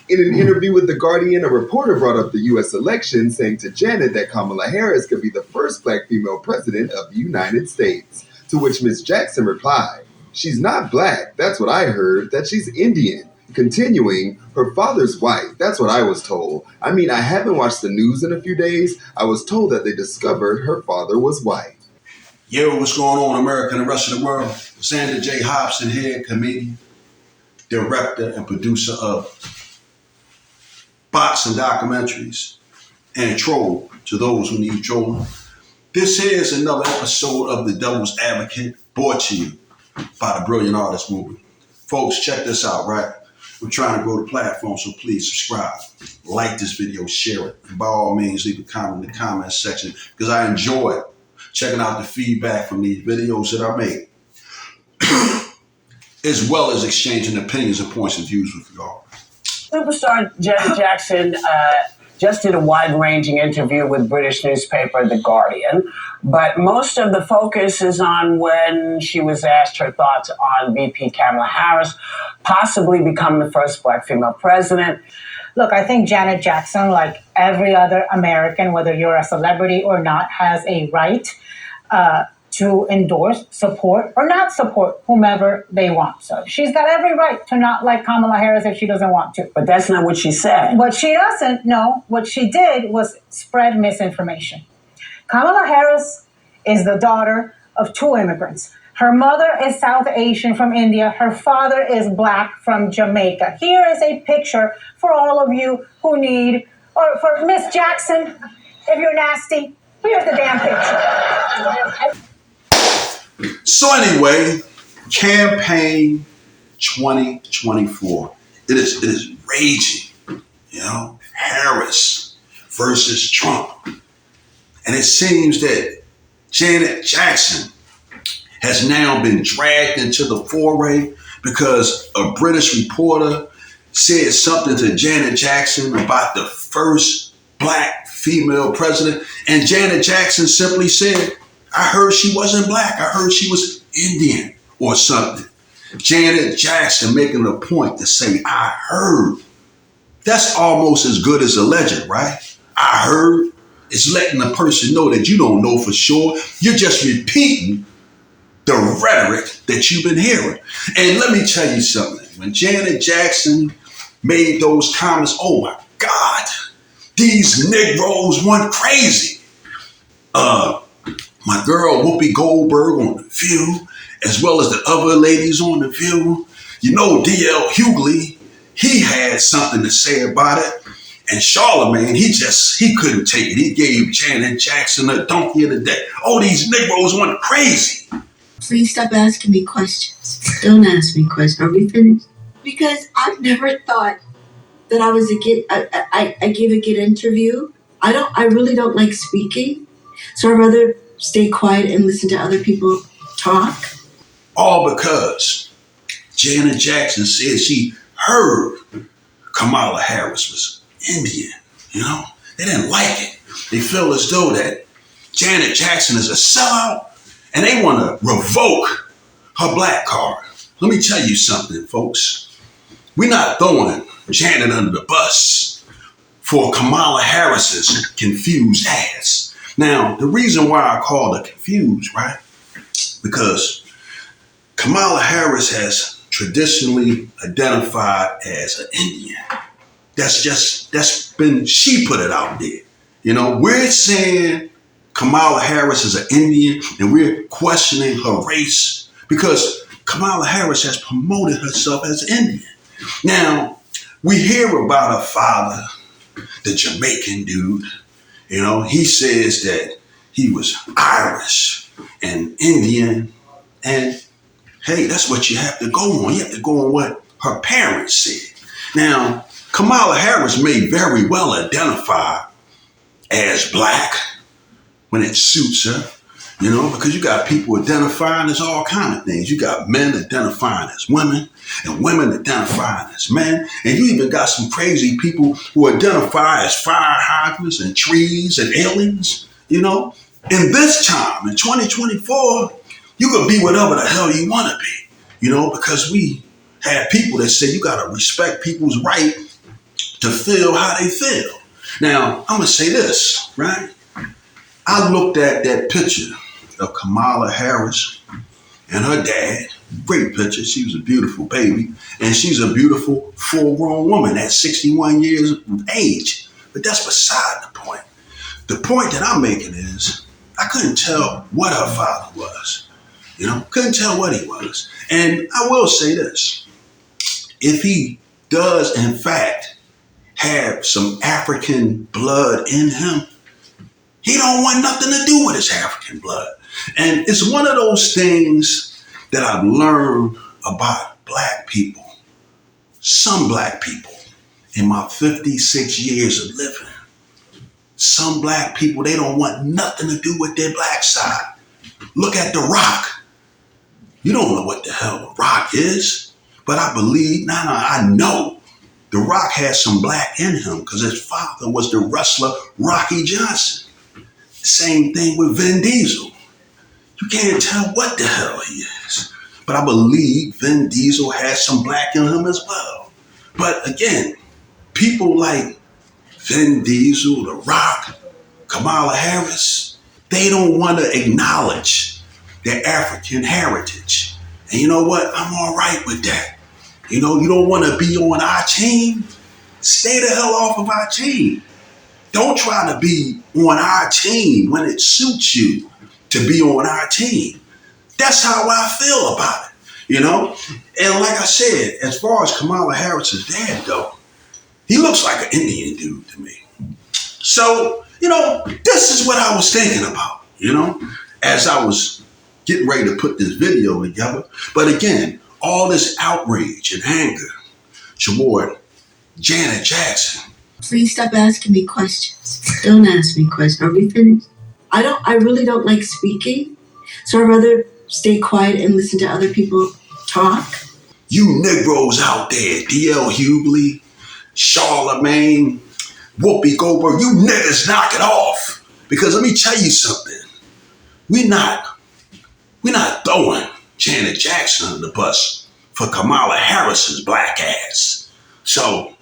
In an interview with The Guardian, a reporter brought up the U.S. election, saying to Janet that Kamala Harris could be the first black female president of the United States. To which Ms. Jackson replied, "She's not black, that's what I heard, that she's Indian." Continuing, "Her father's white, that's what I was told. I mean, I haven't watched the news in a few days. I was told that they discovered her father was white." Yo, what's going on, America and the rest of the world? Xander J. Hobson here, comedian, director, and producer of boxing documentaries and troll to those who need trolling. This is another episode of The Devil's Advocate, brought to you by the Brilliant Artist Movement. Folks, check this out, right? We're trying to grow the platform, so please subscribe, like this video, share it, and by all means, leave a comment in the comment section, because I enjoy checking out the feedback from these videos that I make, as well as exchanging opinions and points of views with y'all. Superstar Janet Jackson just did a wide-ranging interview with British newspaper The Guardian, but most of the focus is on when she was asked her thoughts on VP Kamala Harris possibly becoming the first black female president. Look, I think Janet Jackson, like every other American, whether you're a celebrity or not, has a right to endorse, support, or not support whomever they want. So she's got every right to not like Kamala Harris if she doesn't want to. But that's not what she said. What she doesn't know, what she did was spread misinformation. Kamala Harris is the daughter of two immigrants. Her mother is South Asian from India. Her father is black from Jamaica. Here is a picture for all of you who need, or for Miss Jackson, if you're nasty, here's the damn picture. So anyway, campaign 2024. It is raging, Harris versus Trump. And it seems that Janet Jackson has now been dragged into the foray because a British reporter said something to Janet Jackson about the first black female president. And Janet Jackson simply said, "I heard she wasn't black. I heard she was Indian," or something. Janet Jackson making a point to say, "I heard." That's almost as good as a legend, right? I heard. It's letting the person know that you don't know for sure. You're just repeating the rhetoric that you've been hearing. And let me tell you something. When Janet Jackson made those comments, oh my God, these Negroes went crazy. My girl Whoopi Goldberg on The View, as well as the other ladies on The View. D.L. Hughley, he had something to say about it. And Charlemagne, he couldn't take it. He gave Janet Jackson a donkey of the day. Oh, these Negroes went crazy. Please stop asking me questions. Don't ask me questions. Are we finished? Because I've never thought that I was I gave a good interview. I really don't like speaking. So I'd rather stay quiet and listen to other people talk. All because Janet Jackson said she heard Kamala Harris was Indian. They didn't like it. They feel as though that Janet Jackson is a sellout and they want to revoke her black card. Let me tell you something, folks. We're not throwing Janet under the bus for Kamala Harris's confused ass. Now, the reason why I call her confused, right? Because Kamala Harris has traditionally identified as an Indian. She put it out there. We're saying Kamala Harris is an Indian and we're questioning her race because Kamala Harris has promoted herself as Indian. Now, we hear about her father, the Jamaican dude. He says that he was Irish and Indian. And hey, that's what you have to go on. You have to go on what her parents said. Now, Kamala Harris may very well identify as black when it suits her, because you got people identifying as all kind of things. You got men identifying as women and women identifying as men. And you even got some crazy people who identify as fire hydrants and trees and aliens, In this time, in 2024, you can be whatever the hell you want to be, because we have people that say you got to respect people's right to feel how they feel. Now, I'm going to say this, right? I looked at that picture of Kamala Harris and her dad. Great picture. She was a beautiful baby. And she's a beautiful full-grown woman at 61 years of age. But that's beside the point. The point that I'm making is I couldn't tell what her father was. Couldn't tell what he was. And I will say this. If he does, in fact, have some African blood in him, he don't want nothing to do with his African blood. And it's one of those things that I've learned about black people, some black people, in my 56 years of living. Some black people, they don't want nothing to do with their black side. Look at The Rock. You don't know what the hell The Rock is, but I believe, I know The Rock has some black in him because his father was the wrestler Rocky Johnson. Same thing with Vin Diesel. You can't tell what the hell he is. But I believe Vin Diesel has some black in him as well. But again, people like Vin Diesel, The Rock, Kamala Harris, they don't want to acknowledge their African heritage. And you know what? I'm all right with that. You don't want to be on our team? Stay the hell off of our team. Don't try to be on our team when it suits you to be on our team. That's how I feel about it, And like I said, as far as Kamala Harris's dad, though, he looks like an Indian dude to me. So, this is what I was thinking about, as I was getting ready to put this video together. But again, all this outrage and anger toward Janet Jackson. Please stop asking me questions. Don't ask me questions. Are we finished? I really don't like speaking, so I'd rather stay quiet and listen to other people talk. You Negroes out there, D.L. Hughley, Charlemagne, Whoopi Goldberg, you niggas knock it off. Because let me tell you something. We're not throwing Janet Jackson under the bus for Kamala Harris's black ass. So,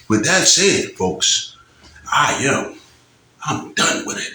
with that said, folks, I'm done with it.